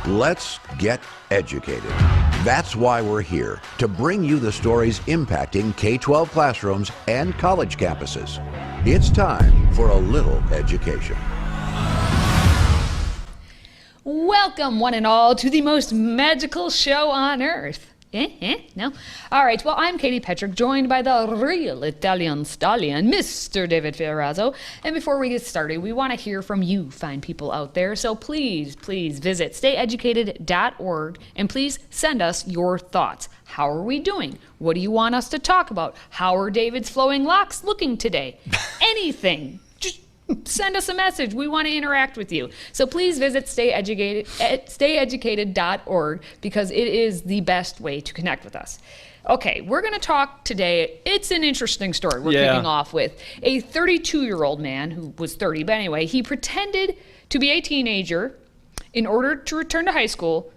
Let's get educated. That's why we're here, to bring you the stories impacting K-12 classrooms and college campuses. It's time for a little education. Welcome, one and all, to the most magical show on earth. No? All right, well, I'm Katie Petrick, joined by the real Italian stallion, Mr. David Fiorazzo. And before we get started, we want to hear from you fine people out there. So please visit stayeducated.org and please send us your thoughts. How are we doing? What do you want us to talk about? How are David's flowing locks looking today? Anything. Send us a message. We want to interact with you. So please visit stayeducated.org because it is the best way to connect with us. Okay, we're going to talk today. It's an interesting story we're kicking off with. A 32-year-old man who was 30, but anyway, he pretended to be a teenager in order to return to high school,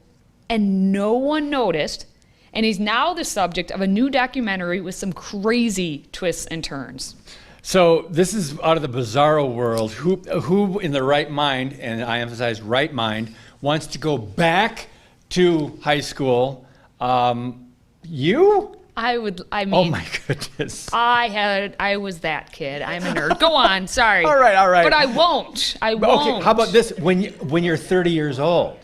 and no one noticed. And he's now the subject of a new documentary with some crazy twists and turns. So this is out of the bizarro world. Who in the right mind, and I emphasize right mind, wants to go back to high school? You? I mean, oh my goodness. I was that kid. I'm a nerd. Go on, sorry. All right. But I won't. Okay, how about this? When you're 30 years old?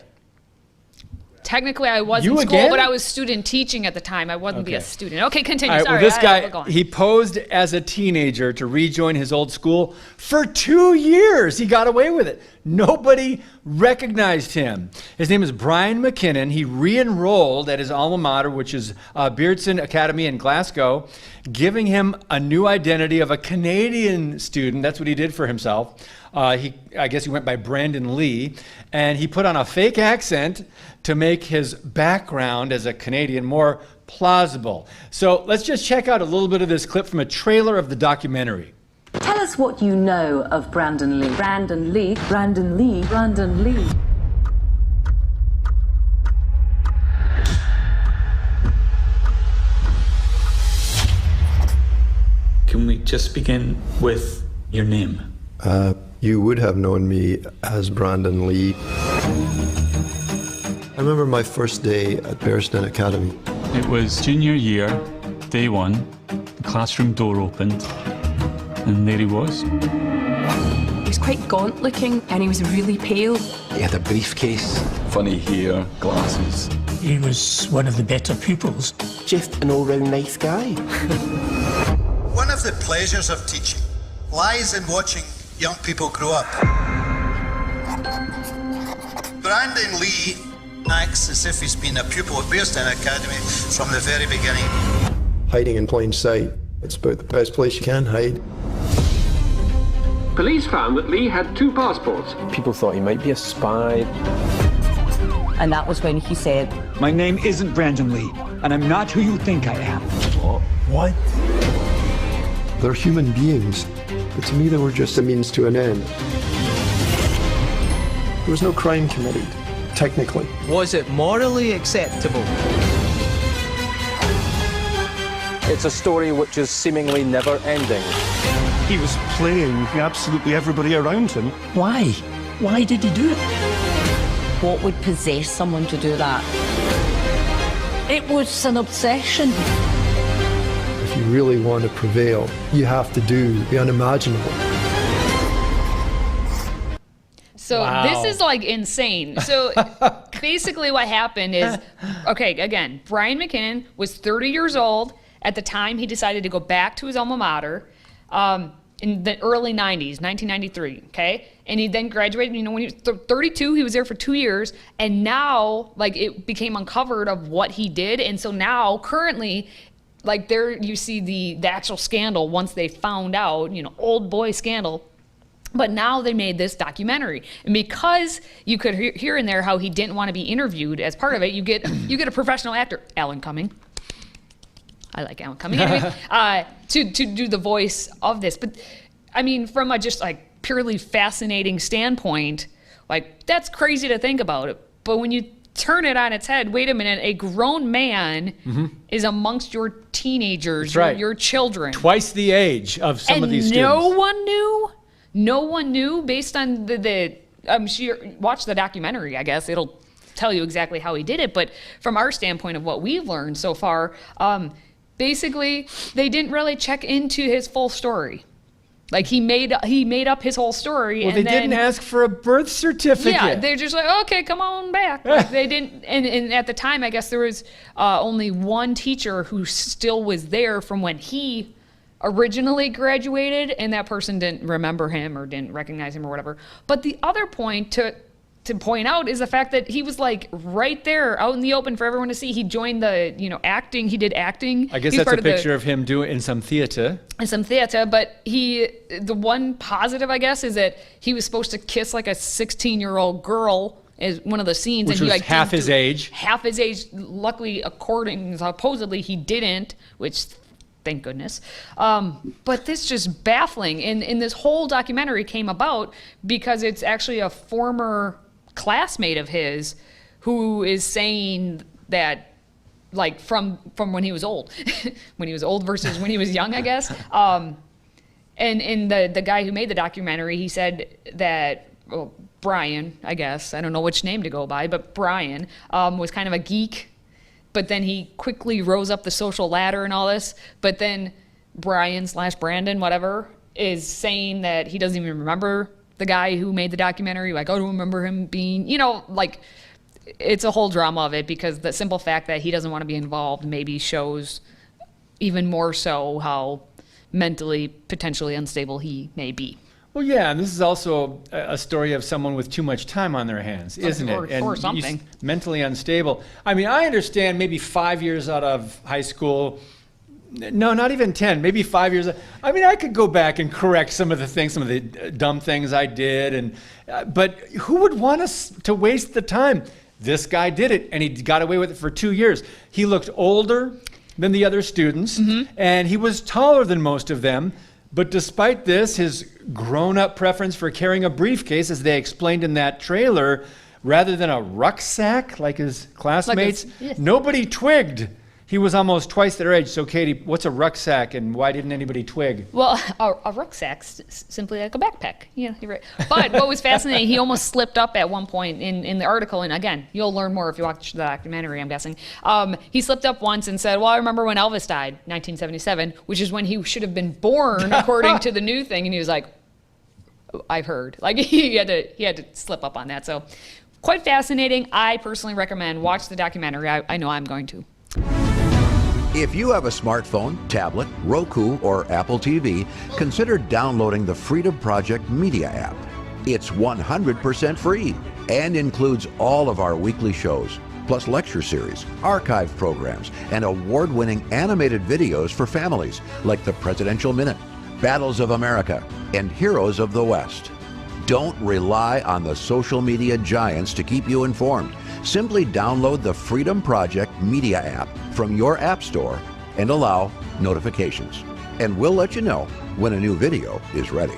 Technically, I was in school, but I was student teaching at the time. I wasn't a student. Okay, continue. All right, sorry. Well, this guy, he posed as a teenager to rejoin his old school for 2 years. He got away with it. Nobody recognized him. His name is Brian McKinnon. He re-enrolled at his alma mater, which is Beardson Academy in Glasgow, giving him a new identity of a Canadian student. That's what he did for himself. I guess he went by Brandon Lee, and he put on a fake accent to make his background as a Canadian more plausible. So let's just check out a little bit of this clip from a trailer of the documentary. Tell us what you know of Brandon Lee. Brandon Lee. Brandon Lee. Brandon Lee. Can we just begin with your name? You would have known me as Brandon Lee. I remember my first day at Beardson Academy. It was junior year, day one. The classroom door opened, and there he was. He was quite gaunt looking, and he was really pale. He had a briefcase. Funny hair, glasses. He was one of the better pupils. Just an all-round nice guy. One of the pleasures of teaching lies in watching young people grow up. Brandon Lee acts as if he's been a pupil at Beardson Academy from the very beginning. Hiding in plain sight. It's about the best place you can hide. Police found that Lee had 2 passports. People thought he might be a spy. And that was when he said, "My name isn't Brandon Lee, and I'm not who you think I am." What? They're human beings. But to me, they were just a means to an end. There was no crime committed, technically. Was it morally acceptable? It's a story which is seemingly never ending. He was playing absolutely everybody around him. Why? Why did he do it? what would possess someone to do that? It was an obsession. If you really want to prevail, you have to do the unimaginable. So This is like insane. So basically what happened is, okay, again, Brian McKinnon was 30 years old at the time he decided to go back to his alma mater in the early 90s, 1993, okay? And he then graduated, you know, when he was 32, he was there for 2 years, and now, like, it became uncovered of what he did, and so now, currently, like, there you see the actual scandal once they found out, you know, old boy scandal. But now they made this documentary, and because you could hear in there how he didn't want to be interviewed as part of it, you get a professional actor, Alan Cumming. I like Alan Cumming anyway, to do the voice of this. But I mean, from a just like purely fascinating standpoint, like that's crazy to think about it. But when you turn it on its head, wait a minute, a grown man is amongst your teenagers, your children. Twice the age of some of these students. No one knew based on the watch the documentary, I guess. It'll tell you exactly how he did it, but from our standpoint of what we've learned so far, basically they didn't really check into his full story. Like he made up his whole story. Well, and they didn't ask for a birth certificate. Yeah, they're just like, okay, come on back. Like they didn't, and at the time, I guess there was only one teacher who still was there from when he originally graduated, and that person didn't remember him or didn't recognize him or whatever. But the other point to point out is the fact that he was like right there out in the open for everyone to see. He joined the, acting. He did acting. I guess that's a picture of him doing in some theater. But the one positive, I guess, is that he was supposed to kiss like a 16-year-old girl is one of the scenes. Which and was half his age. Half his age. Luckily, supposedly he didn't, which thank goodness. But this just baffling. And this whole documentary came about because it's actually a former classmate of his who is saying that, like, from when he was old, when he was old versus when he was young, I guess. And the guy who made the documentary, he said that, well, Brian, I guess, I don't know which name to go by, but Brian was kind of a geek. But then he quickly rose up the social ladder and all this. But then Brian/Brandon, whatever, is saying that he doesn't even remember the guy who made the documentary. Like, I don't remember him being, like, it's a whole drama of it because the simple fact that he doesn't want to be involved maybe shows even more so how mentally, potentially unstable he may be. Well, yeah, and this is also a story of someone with too much time on their hands, isn't it? Or something. Mentally unstable. I mean, I understand maybe 5 years out of high school. No, not even 10, maybe 5 years. I mean, I could go back and correct some of the dumb things I did. But who would want us to waste the time? This guy did it, and he got away with it for 2 years. He looked older than the other students, and he was taller than most of them. But despite this, his grown-up preference for carrying a briefcase, as they explained in that trailer, rather than a rucksack like his classmates, nobody twigged. He was almost twice their age. So, Katie, what's a rucksack, and why didn't anybody twig? Well, a rucksack's simply like a backpack. Yeah, you're right. But what was fascinating, he almost slipped up at one point in the article, and again, you'll learn more if you watch the documentary, I'm guessing. He slipped up once and said, well, I remember when Elvis died, 1977, which is when he should have been born, according to the new thing, and he was like, I've heard. Like, he had to slip up on that. So, quite fascinating. I personally recommend watch the documentary. I know I'm going to. If you have a smartphone, tablet, Roku, or Apple TV, consider downloading the Freedom Project Media app. It's 100% free and includes all of our weekly shows, plus lecture series, archive programs, and award-winning animated videos for families like the Presidential Minute, Battles of America, and Heroes of the West. Don't rely on the social media giants to keep you informed. Simply download the Freedom Project Media app from your app store and allow notifications. And we'll let you know when a new video is ready.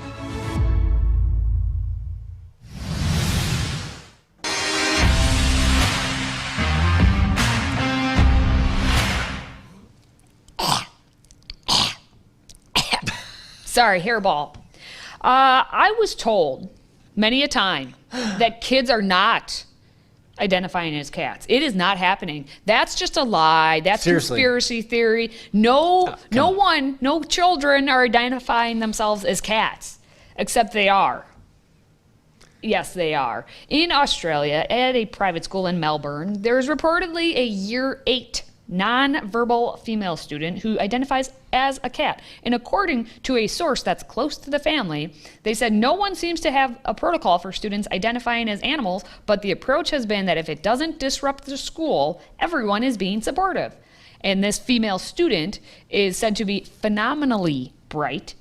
Sorry, hairball. I was told many a time that kids are not identifying as cats. It is not happening. That's just a lie. That's Seriously. Conspiracy theory. No children are identifying themselves as cats, except they are. Yes, they are. In Australia, at a private school in Melbourne, there is reportedly a year 8 non-verbal female student who identifies as a cat. And according to a source that's close to the family, they said no one seems to have a protocol for students identifying as animals, but the approach has been that if it doesn't disrupt the school, everyone is being supportive. And this female student is said to be phenomenally bright,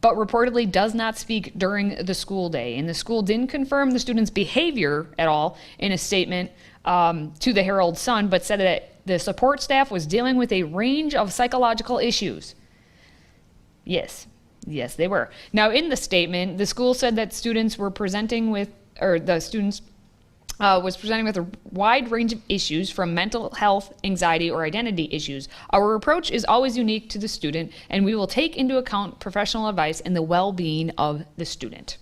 but reportedly does not speak during the school day. And the school didn't confirm the student's behavior at all in a statement to the Herald Sun, but said that the support staff was dealing with a range of psychological issues. Yes, they were. Now, in the statement, the school said that students were presenting with, was presenting with a wide range of issues from mental health, anxiety, or identity issues. Our approach is always unique to the student, and we will take into account professional advice and the well-being of the student.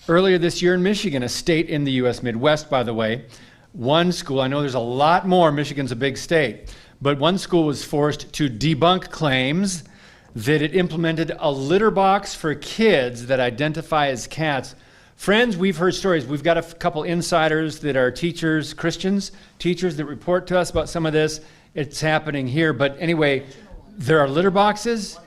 Earlier this year in Michigan, a state in the U.S. Midwest, by the way, one school, I know there's a lot more, Michigan's a big state, but one school was forced to debunk claims that it implemented a litter box for kids that identify as cats. Friends, we've heard stories. We've got a couple insiders that are teachers, Christians, teachers that report to us about some of this. It's happening here. But anyway, there are litter boxes.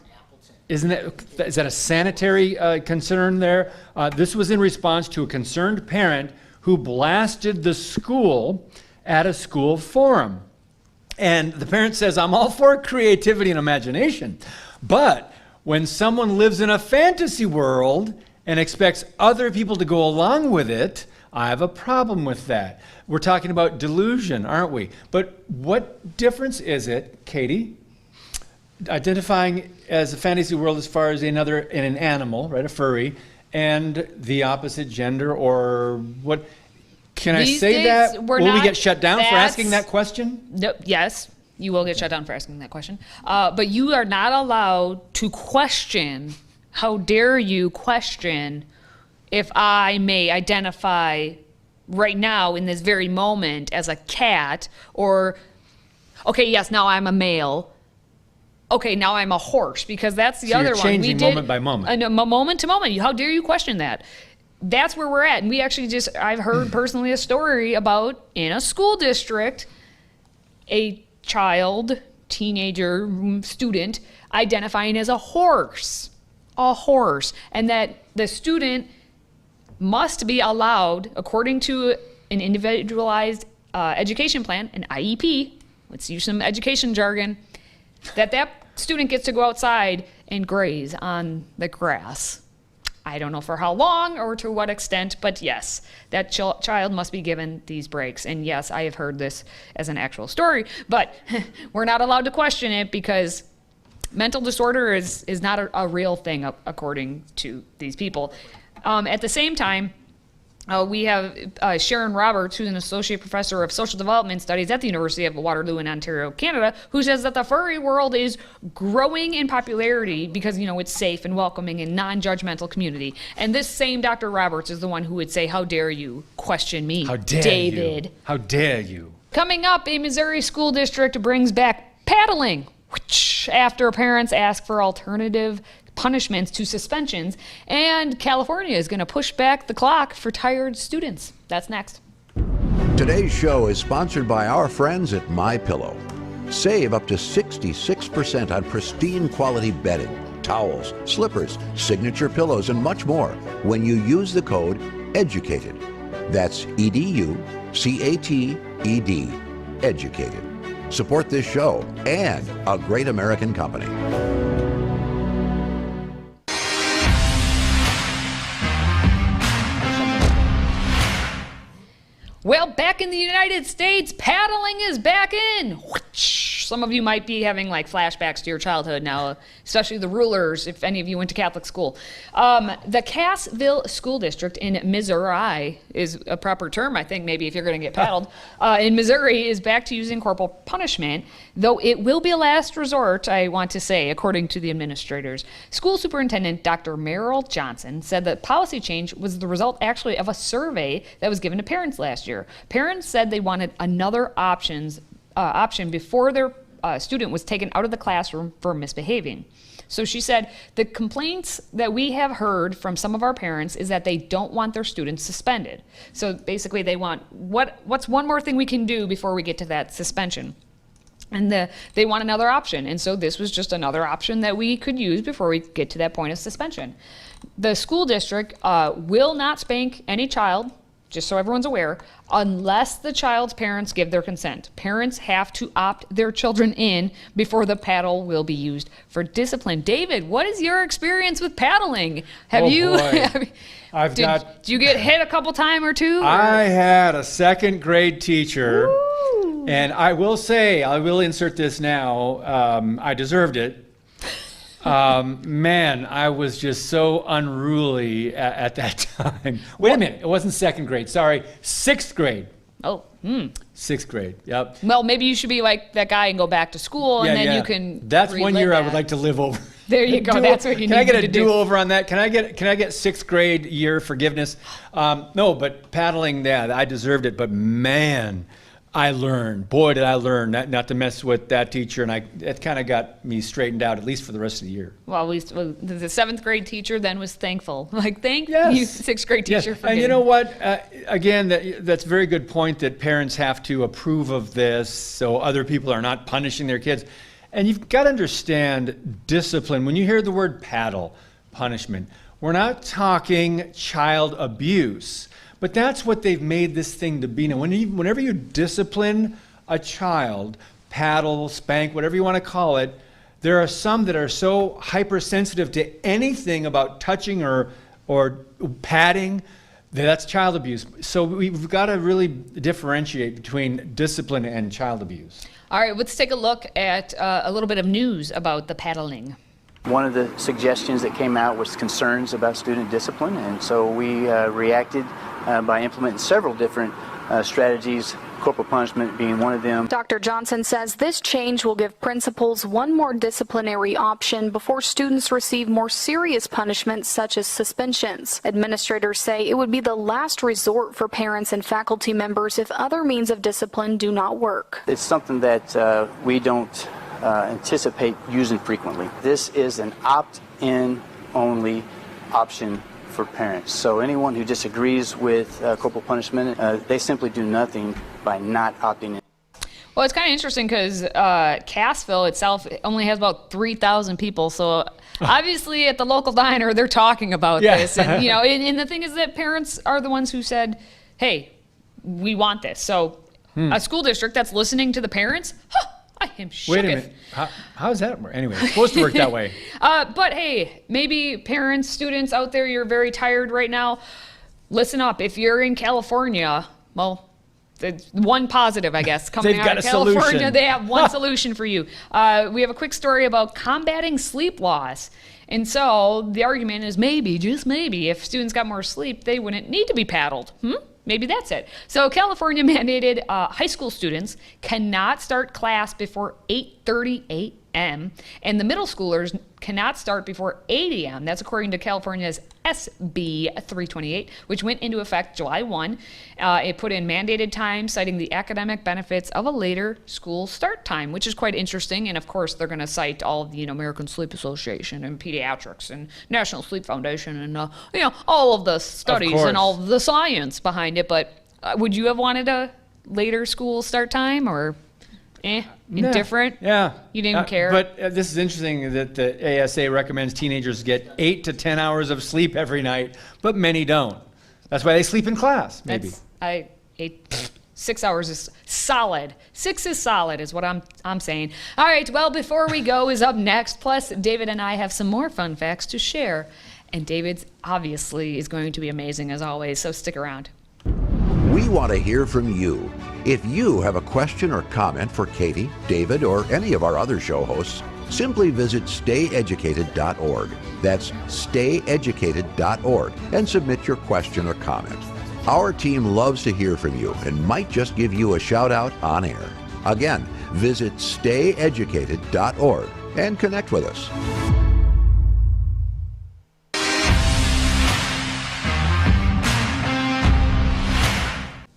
Is that a sanitary concern there? This was in response to a concerned parent who blasted the school at a school forum. And the parent says, I'm all for creativity and imagination, but when someone lives in a fantasy world and expects other people to go along with it, I have a problem with that. We're talking about delusion, aren't we? But what difference is it, Katie, identifying as a fantasy world as far as an animal, right, a furry, and the opposite gender, or what? Can I say that? Will we get shut down for asking that question? No, yes, you will get shut down for asking that question. But you are not allowed to question. How dare you question if I may identify right now in this very moment as a cat, or, okay, yes, now I'm a male. Okay, now I'm a horse, because that's the other one. Changing moment by moment. Moment to moment. How dare you question that? That's where we're at. And we actually I've heard personally a story about, in a school district, a child, teenager, student identifying as a horse. And that the student must be allowed, according to an individualized education plan, an IEP, let's use some education jargon, that student gets to go outside and graze on the grass. I don't know for how long or to what extent, but yes, that child must be given these breaks. And yes, I have heard this as an actual story, but we're not allowed to question it because mental disorder is not a real thing according to these people. At the same time, we have Sharon Roberts, who's an associate professor of social development studies at the University of Waterloo in Ontario, Canada, who says that the furry world is growing in popularity because, it's safe and welcoming and non-judgmental community. And this same Dr. Roberts is the one who would say, how dare you question me, how dare David? You? How dare you? Coming up, a Missouri school district brings back paddling after parents ask for alternative punishments to suspensions, and California is going to push back the clock for tired students. That's next. Today's show is sponsored by our friends at MyPillow. Save up to 66% on pristine quality bedding, towels, slippers, signature pillows, and much more when you use the code EDUCATED. That's EDUCATED. Educated. Support this show and a great American company. Well, back in the United States, paddling is back in. Some of you might be having flashbacks to your childhood now, especially the rulers, if any of you went to Catholic school. The Cassville School District in Missouri is a proper term, I think, maybe if you're going to get paddled, in Missouri is back to using corporal punishment, though it will be a last resort, I want to say, according to the administrators. School Superintendent Dr. Merrill Johnson said that policy change was the result actually of a survey that was given to parents last year. Parents said they wanted another option before their student was taken out of the classroom for misbehaving. So she said, the complaints that we have heard from some of our parents is that they don't want their students suspended. So basically they want, what's one more thing we can do before we get to that suspension? And they want another option. And so this was just another option that we could use before we get to that point of suspension. The school district will not spank any child, just so everyone's aware, unless the child's parents give their consent. Parents have to opt their children in before the paddle will be used for discipline. David, what is your experience with paddling? Boy. Did you get hit a couple times or two? I had a second grade teacher, and I will say, I will insert this now, I deserved it. Man, I was just so unruly at that time. Wait a minute, it wasn't second grade, sorry, sixth grade. Oh, Sixth grade, yep. Well, maybe you should be like that guy and go back to school, and then you can That's one year that. I would like to live over There you go. That's what you need to do. Can I get a do-over on that? Can I get sixth grade year forgiveness? No, but paddling, yeah, I deserved it. But man, I learned. Boy, did I learn not to mess with that teacher, and it kind of got me straightened out, at least for the rest of the year. Well, the seventh grade teacher then was thankful. Like, thank you, sixth grade teacher, for And you know what? Again, that's a very good point that parents have to approve of this so other people are not punishing their kids. And you've got to understand discipline. When you hear the word paddle, punishment, we're not talking child abuse. But that's what they've made this thing to be. Now, whenever you discipline a child, paddle, spank, whatever you want to call it, there are some that are so hypersensitive to anything about touching or patting, that's child abuse. So we've got to really differentiate between discipline and child abuse. All right, let's take a look at a little bit of news about the paddling. One of the suggestions that came out was concerns about student discipline, and so we reacted by implementing several different strategies, corporal punishment being one of them. Dr. Johnson says this change will give principals one more disciplinary option before students receive more serious punishments such as suspensions. Administrators say it would be the last resort for parents and faculty members if other means of discipline do not work. It's something that we don't anticipate using frequently. This is an opt-in only option for parents. So anyone who disagrees with corporal punishment, they simply do nothing by not opting in. Well, it's kind of interesting because Cassville itself only has about 3,000 people. So obviously at the local diner, they're talking about this. And, you know, and the thing is that parents are the ones who said, hey, we want this. So a school district that's listening to the parents, I am shook. Wait a minute. How does that work? Anyway, it's supposed to work that way. But hey, maybe parents, students out there, you're very tired right now. Listen up. If you're in California, well, one positive, I guess, coming out of California, solution. They have one solution for you. We have a quick story about combating sleep loss. And so the argument is maybe, just maybe, if students got more sleep, they wouldn't need to be paddled. Maybe that's it. So California mandated high school students cannot start class before 8:30 a.m. and the middle schoolers cannot start before 8 a.m. That's according to California's SB 328, which went into effect July 1. It put in mandated time, citing the academic benefits of a later school start time, which is quite interesting. And of course, they're going to cite all of the American Sleep Association and pediatrics and National Sleep Foundation and all of the studies and all of the science behind it. But would you have wanted a later school start time or? Indifferent? Yeah. You didn't care? But this is interesting that the ASA recommends teenagers get 8 to 10 hours of sleep every night, but many don't. That's why they sleep in class, maybe. 6 hours is solid. 6 is solid is what I'm saying. All right, well, Before We Go is up next. Plus, David and I have some more fun facts to share. And David's obviously is going to be amazing as always, so stick around. We want to hear from you. If you have a question or comment for Katie, David, or any of our other show hosts, simply visit stayeducated.org. That's stayeducated.org and submit your question or comment. Our team loves to hear from you and might just give you a shout out on air. Again, visit stayeducated.org and connect with us.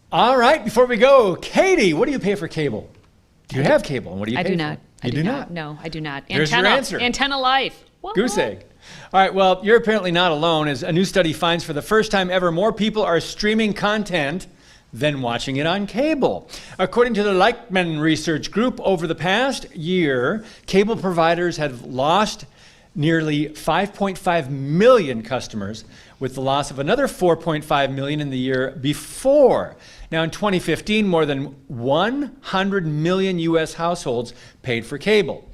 All right, before we go, Katie, what do you pay for cable? Do you have cable? And what do you pay I do not. You do not? No, I do not. There's your answer. Antenna life. What? Goose egg. All right, well, you're apparently not alone, as a new study finds for the first time ever, more people are streaming content than watching it on cable. According to the Leichtman Research Group, over the past year, cable providers have lost nearly 5.5 million customers, with the loss of another 4.5 million in the year before. Now, in 2015, more than 100 million U.S. households paid for cable.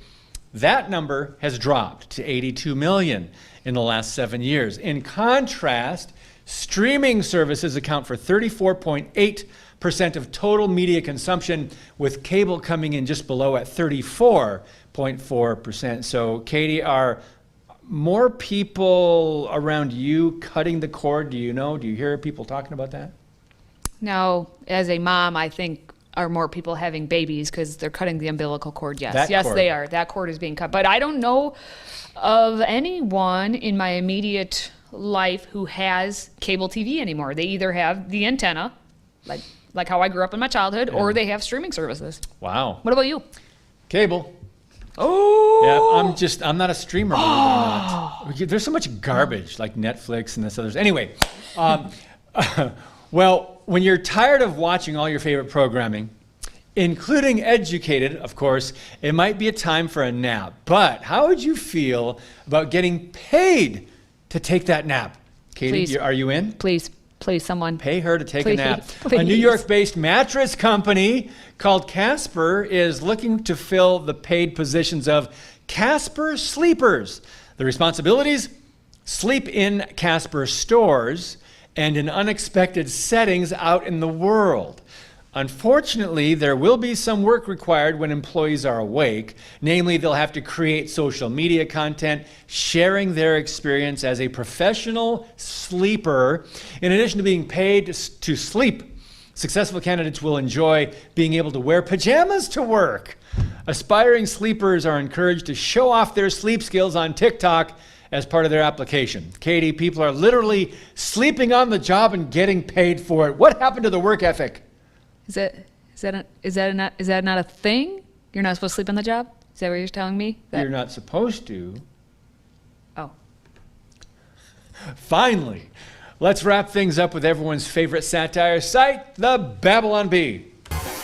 That number has dropped to 82 million in the last 7 years. In contrast, streaming services account for 34.8% of total media consumption, with cable coming in just below at 34.4%. So, Katie, are more people around you cutting the cord? Do you know? Do you hear people talking about that? No, as a mom, I think are more people having babies because they're cutting the umbilical cord. Yes, That yes, cord. they are. That cord is being cut. But I don't know of anyone in my immediate life who has cable TV anymore. They either have the antenna, like how I grew up in my childhood, or they have streaming services. Wow. What about you? Cable. Oh. Yeah, I'm not a streamer, believe it or not. There's so much garbage like Netflix and this others. Anyway, well, when you're tired of watching all your favorite programming, including Educated, of course, it might be a time for a nap. But how would you feel about getting paid to take that nap? Katie, Please. are you in? Please, someone. Pay her to take a nap. Please. A New York-based mattress company called Casper is looking to fill the paid positions of Casper Sleepers. The responsibilities? Sleep in Casper stores and in unexpected settings out in the world. Unfortunately, there will be some work required when employees are awake. Namely, they'll have to create social media content sharing their experience as a professional sleeper. In addition to being paid to sleep, successful candidates will enjoy being able to wear pajamas to work. Aspiring sleepers are encouraged to show off their sleep skills on TikTok as part of their application. Katie, people are literally sleeping on the job and getting paid for it. What happened to the work ethic? Is that not a thing? You're not supposed to sleep on the job? Is that what you're telling me? You're not supposed to. Oh. Finally, let's wrap things up with everyone's favorite satire site, the Babylon Bee.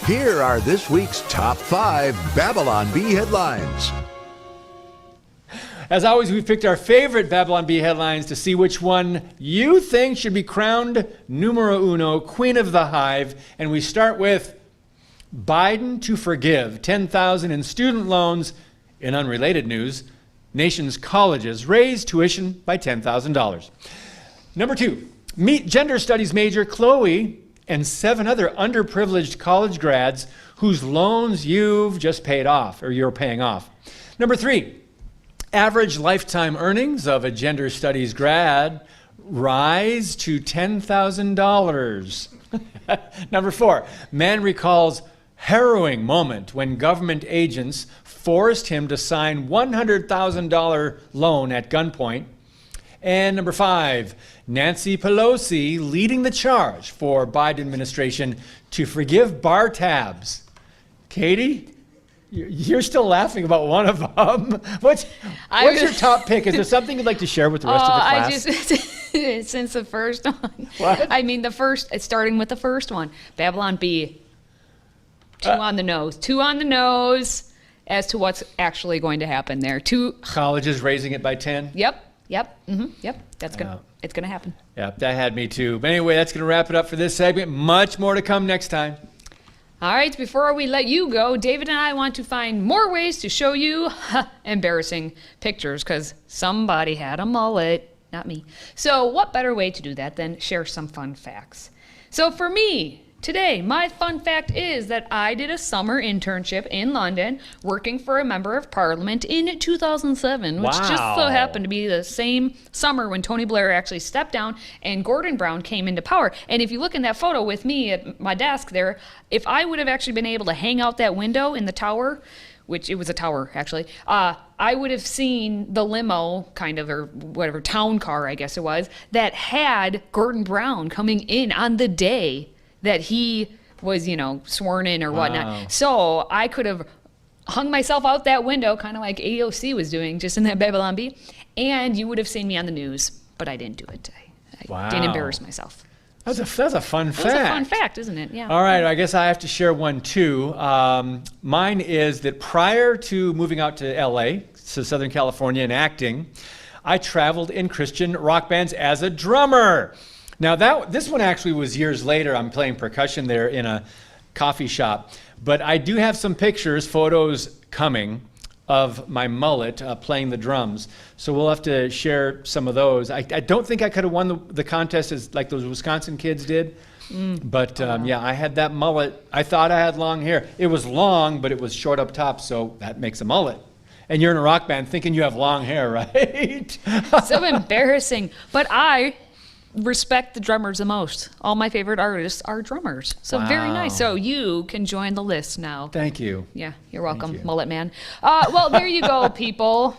Here are this week's top 5 Babylon Bee headlines. As always, we've picked our favorite Babylon Bee headlines to see which one you think should be crowned numero uno, Queen of the Hive. And we start with Biden to forgive $10,000 in student loans. In unrelated news, nation's colleges raise tuition by $10,000. Number 2, meet gender studies major Chloe and 7 other underprivileged college grads whose loans you've just paid off, or you're paying off. Number 3, average lifetime earnings of a gender studies grad rise to $10,000. Number 4, man recalls harrowing moment when government agents forced him to sign $100,000 loan at gunpoint. And number 5, Nancy Pelosi leading the charge for Biden administration to forgive bar tabs. Katie? You're still laughing about one of them. What's your top pick? Is there something you'd like to share with the rest of the class? Since the first one. What? I mean, starting with the first one. Babylon Bee. 2 on the nose. 2 on the nose as to what's actually going to happen there. 2 colleges raising it by 10? Yep. It's gonna happen. Yep, that had me too. But anyway, that's gonna wrap it up for this segment. Much more to come next time. All right, before we let you go, David and I want to find more ways to show you embarrassing pictures because somebody had a mullet, not me. So what better way to do that than share some fun facts? So for me, today, my fun fact is that I did a summer internship in London working for a member of parliament in 2007, which just so happened to be the same summer when Tony Blair actually stepped down and Gordon Brown came into power. And if you look in that photo with me at my desk there, if I would have actually been able to hang out that window in the tower, which it was a tower actually, I would have seen the limo kind of, or whatever, town car I guess it was, that had Gordon Brown coming in on the day that he was, sworn in or whatnot. So I could have hung myself out that window, kind of like AOC was doing just in that Babylon Bee, and you would have seen me on the news, but I didn't do it. I didn't embarrass myself. That's a fun fact. That's a fun fact, isn't it? Yeah. All right, I guess I have to share one too. Mine is that prior to moving out to LA, to Southern California, and acting, I traveled in Christian rock bands as a drummer. Now this one actually was years later. I'm playing percussion there in a coffee shop, but I do have some photos coming of my mullet playing the drums. So we'll have to share some of those. I don't think I could have won the contest as like those Wisconsin kids did, but yeah, I had that mullet. I thought I had long hair. It was long, but it was short up top, so that makes a mullet. And you're in a rock band thinking you have long hair, right? So embarrassing. But I respect the drummers the most. All my favorite artists are drummers. So very nice. So you can join the list now. Thank you. Yeah, you're welcome, Mullet Man. Well, there you go, people.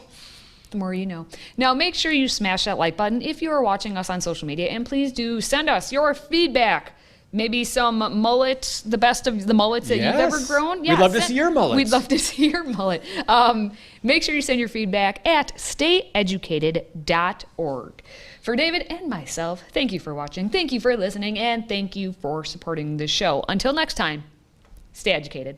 The more you know. Now, make sure you smash that like button if you are watching us on social media, and please do send us your feedback. Maybe some mullet, the best of the mullets that you've ever grown. Yeah, we'd love to see your mullets. We'd love to see your mullet. Make sure you send your feedback at stayeducated.org. For David and myself, thank you for watching, thank you for listening, and thank you for supporting the show. Until next time, stay educated.